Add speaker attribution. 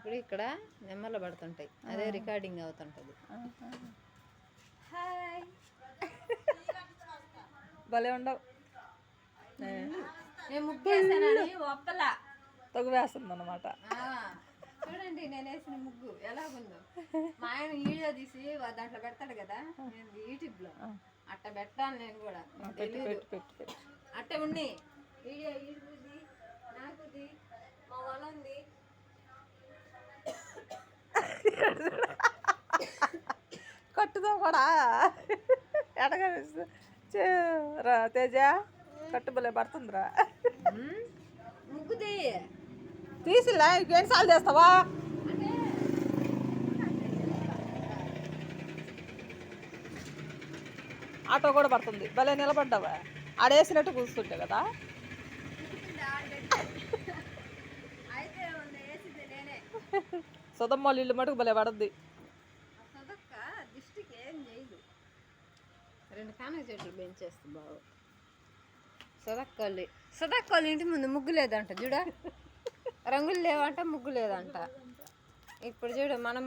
Speaker 1: ఇప్పుడు ఇక్కడ నెమ్మలు పడుతుంటాయి, అదే రికార్డింగ్ అవుతుంటది. హాయ్
Speaker 2: భలే ఉండవు.
Speaker 1: నేను ముగ్గు వేసానని ఒప్పల
Speaker 2: తగు వేస్తుంది అన్నమాట.
Speaker 1: చూడండి నేను వేసిన ముగ్గు ఎలాగుందో. మా ఆయన వీడియో తీసి దాంట్లో పెడతాడు కదా యూట్యూబ్ లో, అట్ట పెట్టాలి నేను కూడా. అట్ట ఉండి వీడియో ఈడుది నాకుది మా వాళ్ళంది.
Speaker 2: కట్టుదో కూడా ఎడగా తేజ కట్టు భలే పడుతుందిరా.
Speaker 1: ముగ్గుది
Speaker 2: తీసిలా ఇంకెన్నిసార్లు చేస్తావా? ఆటో కూడా పడుతుంది. భలే నిలబడ్డావా? ఆడేసినట్టు కూర్చుంటే కదా. సుధమ్మ ఇల్లు మటుకు భలే పడుద్ది.
Speaker 1: రెండు కానక చెట్లు పెంచేస్తే బాగు. సుధక్కోళ్ళు ఇంటి ముందు ముగ్గు లేదంట చూడ, రంగులు లేవంట, ముగ్గు లేదంట. ఇప్పుడు చూడు మనం